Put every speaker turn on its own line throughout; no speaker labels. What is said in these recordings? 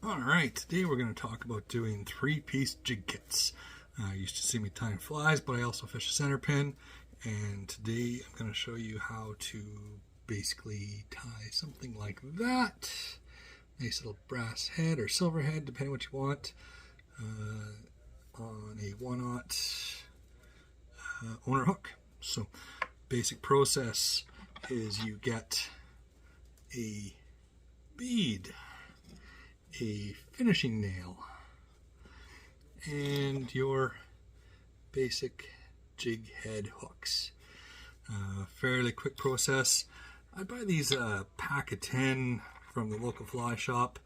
Alright, today we're going to talk about doing 3-piece jig kits. You used to see me tying flies, but I also fish a center pin, and today I'm going to show you how to basically tie something like that. Nice little brass head or silver head, depending what you want, on a 1/0 owner hook. So basic process is you get a bead, a finishing nail, and your basic jig head hooks. Fairly quick process. I buy these pack of 10 from the local fly shop,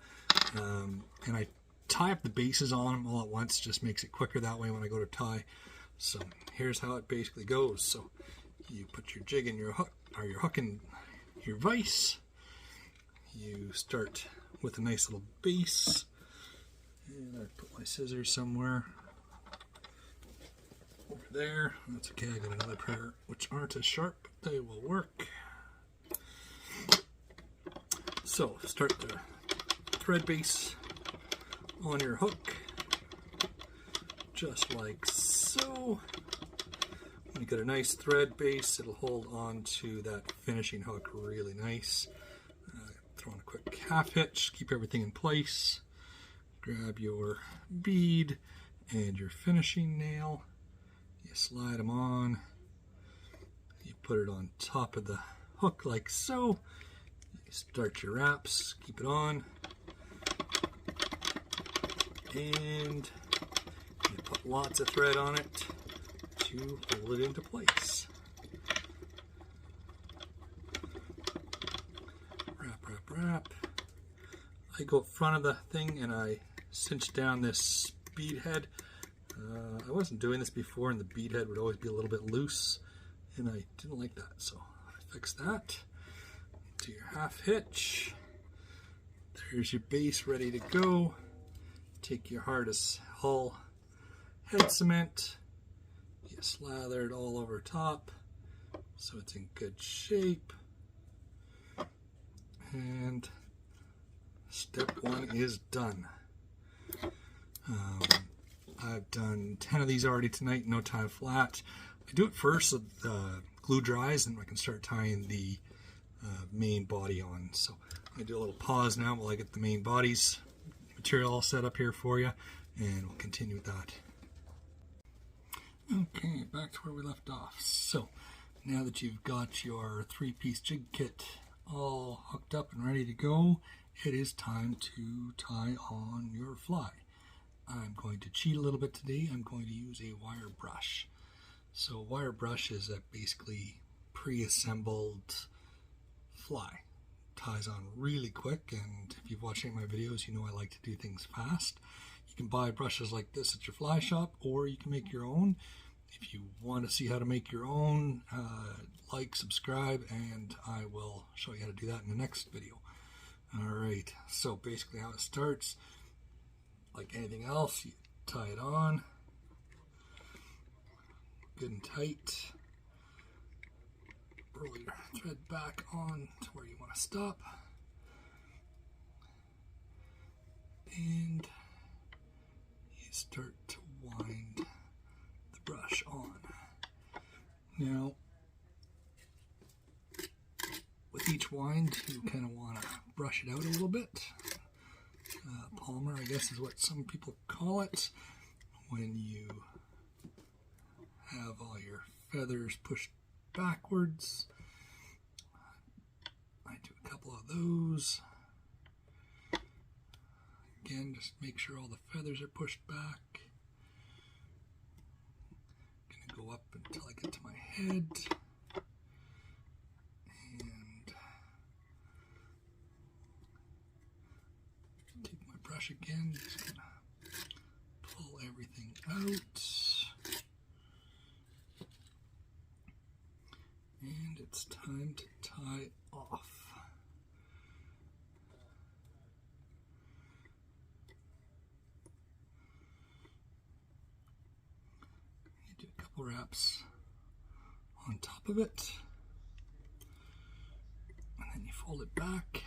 and I tie up the bases on them all at once. Just makes it quicker that way when I go to tie. So here's how it basically goes. So you put your jig in your hook, or your hook in your vise. You start with a nice little base, and I put my scissors somewhere over there. That's okay, I got another pair which aren't as sharp, but they will work. So start the thread base on your hook, just like so. When you get a nice thread base, it'll hold on to that finishing hook really nice. Throw on a quick half hitch, keep everything in place. Grab your bead and your finishing nail. You slide them on. You put it on top of the hook like so. You start your wraps, keep it on. And you put lots of thread on it to hold it into place. Wrap. I go up front of the thing and I cinch down this bead head. I wasn't doing this before, and the bead head would always be a little bit loose, and I didn't like that, so I fixed that. Do your half hitch. There's your base ready to go. Take your hardest hull head cement. You slather it all over top so it's in good shape. And step 1 is done. I've done 10 of these already tonight, no tie flat. I do it first so the glue dries and I can start tying the main body on. So I'm going to do a little pause now while I get the main body's material all set up here for you, and we'll continue with that. Okay, back to where we left off. So now that you've got your 3-piece jig kit all hooked up and ready to go, it is time to tie on your fly. I'm going to cheat a little bit today. I'm going to use a wire brush. So wire brush is a basically pre-assembled fly. Ties on really quick, and if you've watched any of my videos, you know I like to do things fast. You can buy brushes like this at your fly shop, or you can make your own. If you want to see how to make your own, like, subscribe, and I will show you how to do that in the next video. Alright, so basically how it starts, like anything else, you tie it on, good and tight, roll your thread back on to where you want to stop, and you start to wind the brush on. Now, with each wind, you kind of want to brush it out a little bit. Palmer, I guess, is what some people call it. When you have all your feathers pushed backwards, I do a couple of those. Again, just make sure all the feathers are pushed back. I'm going to go up until I get to my head. Again, just gonna pull everything out, and it's time to tie off. You do a couple wraps on top of it, and then you fold it back,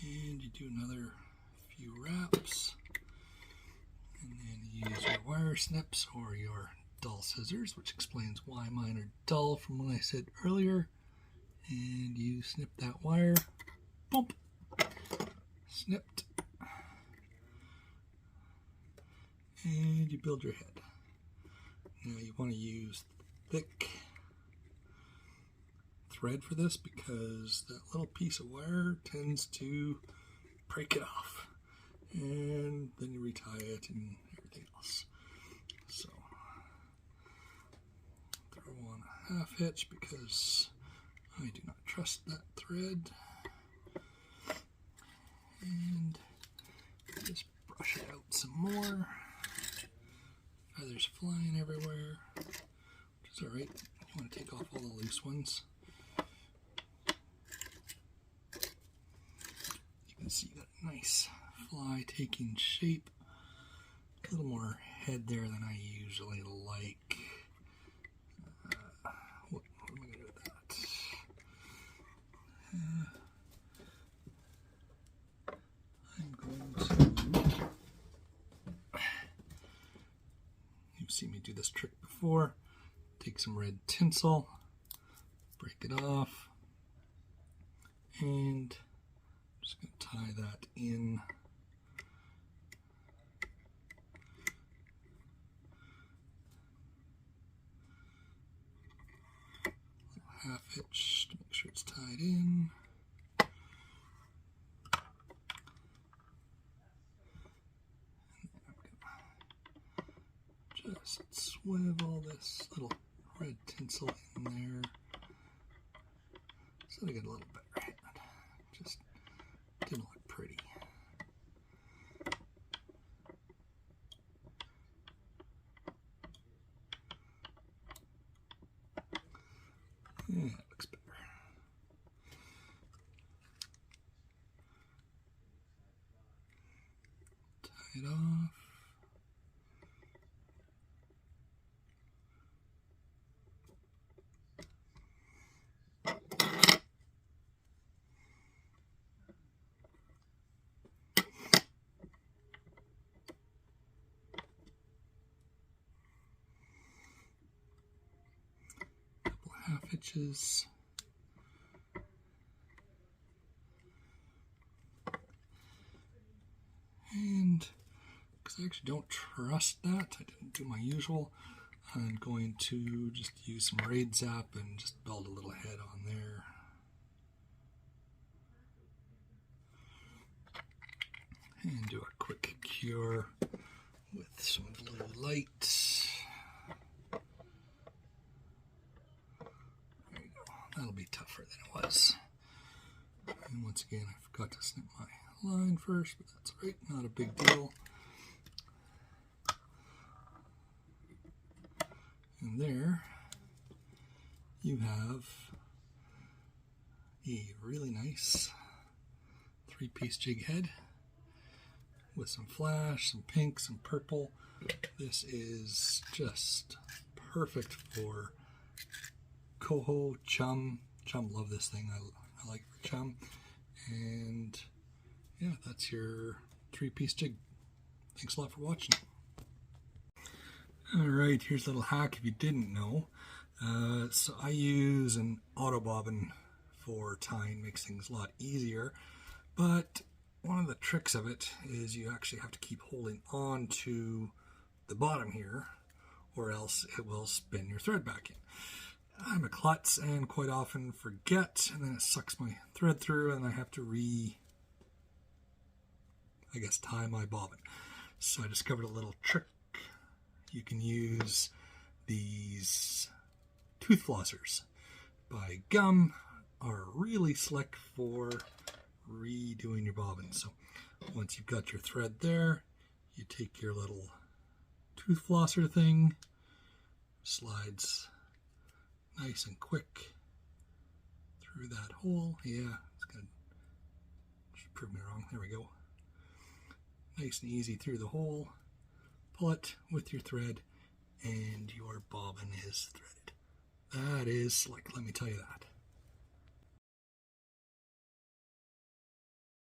and you do another few wraps, and then use your wire snips or your dull scissors, which explains why mine are dull from what I said earlier. And you snip that wire, bump, snipped, and you build your head. Now you want to use thick thread for this because that little piece of wire tends to break it off, and then you retie it and everything else. So throw on a half hitch because I do not trust that thread, and just brush it out some more. Feathers flying everywhere, which is alright. You want to take off all the loose ones. You can see that nice fly taking shape. A little more head there than I usually like. What am I going to do with that? I'm going to... You've seen me do this trick before. Take some red tinsel, break it off, and I'm just going to tie that in. Half hitch to make sure it's tied in. And I'm going to just swivel this little red tinsel in there so I get a little better hand. Just didn't look pretty. Yeah, it looks better. Tie it off. Couple half hitches. And because I actually don't trust that, I didn't do my usual, I'm going to just use some Raid Zap and just build a little head on there. And do a quick cure with some blue light. There you go. That'll be tougher than it was. And once again, I forgot to snip my line first, but that's right, not a big deal. And there you have a really nice 3-piece jig head with some flash, some pink, some purple. This is just perfect for coho, chum. Chum love this thing. I like chum. And yeah, that's your 3-piece jig. Thanks a lot for watching. Alright, here's a little hack if you didn't know. So I use an auto bobbin for tying, makes things a lot easier. But one of the tricks of it is you actually have to keep holding on to the bottom here, or else it will spin your thread back in. I'm a klutz and quite often forget, and then it sucks my thread through and I have to tie my bobbin. So I discovered a little trick. You can use these tooth flossers by Gum, are really slick for redoing your bobbin. So once you've got your thread there, you take your little tooth flosser thing, slides nice and quick through that hole. Yeah, it's gonna prove me wrong. There we go. Nice and easy through the hole. Pull it with your thread and your bobbin is threaded. That is slick, let me tell you that.